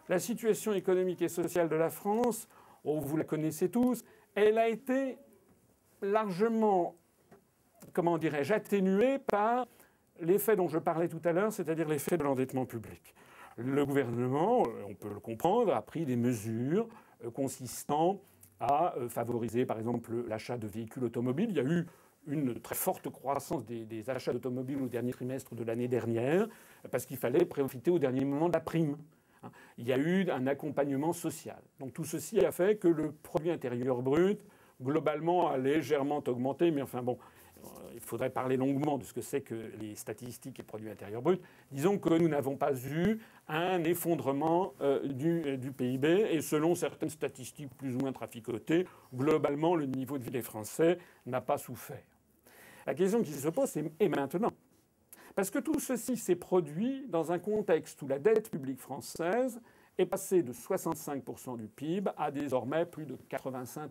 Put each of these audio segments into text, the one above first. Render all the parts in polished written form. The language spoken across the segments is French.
la situation économique et sociale de la France, oh, vous la connaissez tous, elle a été largement, comment dirais-je, atténuée par l'effet dont je parlais tout à l'heure, c'est-à-dire l'effet de l'endettement public. Le gouvernement, on peut le comprendre, a pris des mesures consistant à favoriser, par exemple, l'achat de véhicules automobiles. Il y a eu une très forte croissance des achats d'automobiles au dernier trimestre de l'année dernière, parce qu'il fallait profiter au dernier moment de la prime. Il y a eu un accompagnement social. Donc tout ceci a fait que le produit intérieur brut, globalement, a légèrement augmenté, mais enfin bon, il faudrait parler longuement de ce que c'est que les statistiques et le produit intérieur brut. Disons que nous n'avons pas eu un effondrement du PIB, et selon certaines statistiques plus ou moins traficotées, globalement, le niveau de vie des Français n'a pas souffert. La question qui se pose, c'est et maintenant ? Parce que tout ceci s'est produit dans un contexte où la dette publique française est passée de 65% du PIB à désormais plus de 85%.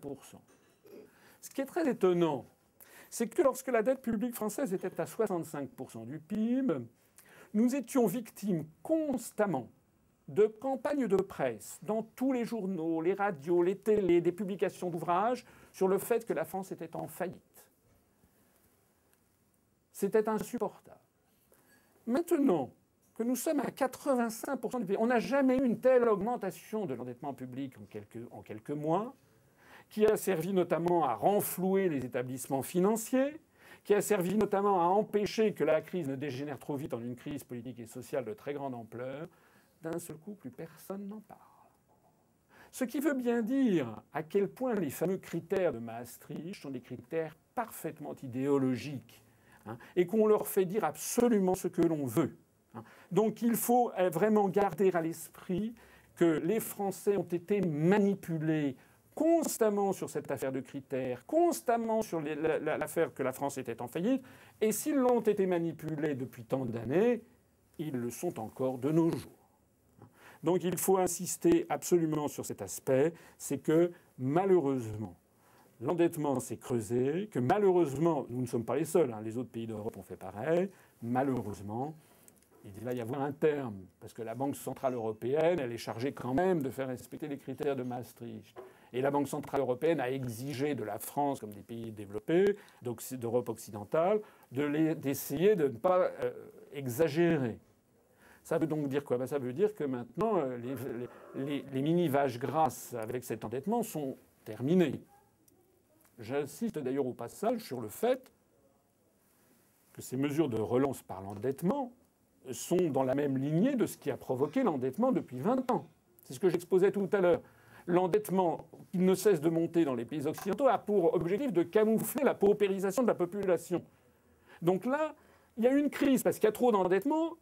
Ce qui est très étonnant, c'est que lorsque la dette publique française était à 65% du PIB, nous étions victimes constamment de campagnes de presse dans tous les journaux, les radios, les télés, des publications d'ouvrages sur le fait que la France était en faillite. C'était insupportable. Maintenant que nous sommes à 85% du PIB, on n'a jamais eu une telle augmentation de l'endettement public en quelques mois, qui a servi notamment à renflouer les établissements financiers, qui a servi notamment à empêcher que la crise ne dégénère trop vite en une crise politique et sociale de très grande ampleur. D'un seul coup, plus personne n'en parle. Ce qui veut bien dire à quel point les fameux critères de Maastricht sont des critères parfaitement idéologiques, et qu'on leur fait dire absolument ce que l'on veut. Donc il faut vraiment garder à l'esprit que les Français ont été manipulés constamment sur cette affaire de critères, constamment sur l'affaire que la France était en faillite, et s'ils l'ont été manipulés depuis tant d'années, ils le sont encore de nos jours. Donc il faut insister absolument sur cet aspect, c'est que malheureusement, l'endettement s'est creusé, que malheureusement, nous ne sommes pas les seuls, les autres pays d'Europe ont fait pareil, malheureusement, il va y avoir un terme, parce que la Banque centrale européenne, elle est chargée quand même de faire respecter les critères de Maastricht. Et la Banque centrale européenne a exigé de la France, comme des pays développés, d'Europe occidentale, d'essayer de ne pas exagérer. Ça veut donc dire quoi ? Ça veut dire que maintenant, les mini-vaches grasses avec cet endettement sont terminées. J'insiste d'ailleurs au passage sur le fait que ces mesures de relance par l'endettement sont dans la même lignée de ce qui a provoqué l'endettement depuis 20 ans. C'est ce que j'exposais tout à l'heure. L'endettement, qui ne cesse de monter dans les pays occidentaux, a pour objectif de camoufler la paupérisation de la population. Donc là, il y a une crise parce qu'il y a trop d'endettement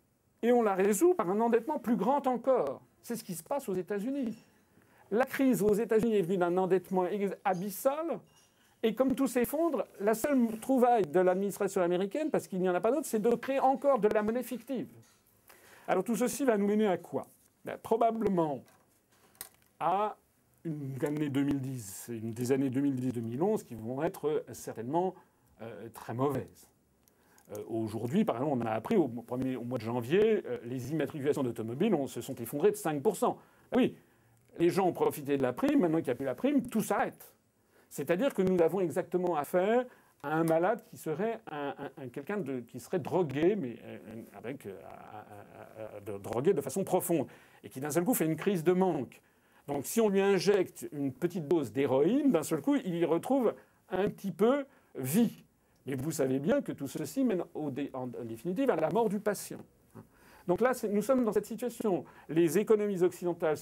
et on la résout par un endettement plus grand encore. C'est ce qui se passe aux États-Unis. La crise aux États-Unis est venue d'un endettement abyssal. Et comme tout s'effondre, la seule trouvaille de l'administration américaine, parce qu'il n'y en a pas d'autre, c'est de créer encore de la monnaie fictive. Alors tout ceci va nous mener à quoi ? Probablement à une année 2010, des années 2010-2011 qui vont être certainement très mauvaises. Aujourd'hui, par exemple, on a appris au mois de janvier, les immatriculations d'automobiles se sont effondrées de 5%. Oui, les gens ont profité de la prime, maintenant qu'il n'y a plus la prime, tout s'arrête. C'est-à-dire que nous avons exactement affaire à un malade qui serait quelqu'un qui serait drogué, mais drogué de façon profonde, et qui d'un seul coup fait une crise de manque. Donc si on lui injecte une petite dose d'héroïne, d'un seul coup, il y retrouve un petit peu vie. Mais vous savez bien que tout ceci mène en définitive à la mort du patient. Donc là, nous sommes dans cette situation. Les économies occidentales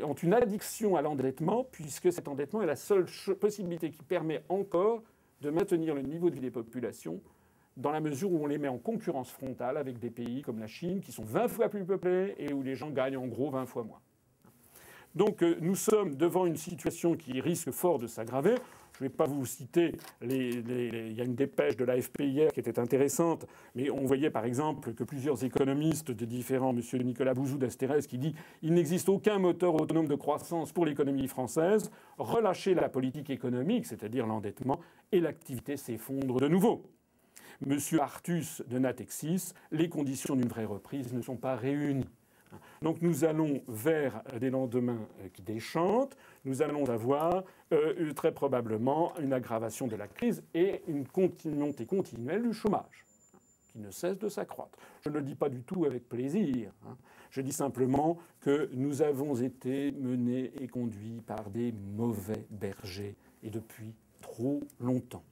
ont une addiction à l'endettement, puisque cet endettement est la seule possibilité qui permet encore de maintenir le niveau de vie des populations, dans la mesure où on les met en concurrence frontale avec des pays comme la Chine, qui sont 20 fois plus peuplés et où les gens gagnent en gros 20 fois moins. Donc nous sommes devant une situation qui risque fort de s'aggraver. Je ne vais pas vous citer, il y a une dépêche de l'AFP hier qui était intéressante, mais on voyait par exemple que plusieurs économistes de différents, M. Nicolas Bouzou d'Astérès, qui dit « Il n'existe aucun moteur autonome de croissance pour l'économie française. Relâchez la politique économique, c'est-à-dire l'endettement, et l'activité s'effondre de nouveau. » M. Artus de Natexis, les conditions d'une vraie reprise ne sont pas réunies. Donc nous allons vers des lendemains qui déchantent, nous allons avoir très probablement une aggravation de la crise et une montée continuelle du chômage, qui ne cesse de s'accroître. Je ne le dis pas du tout avec plaisir. Je dis simplement que nous avons été menés et conduits par des mauvais bergers et depuis trop longtemps.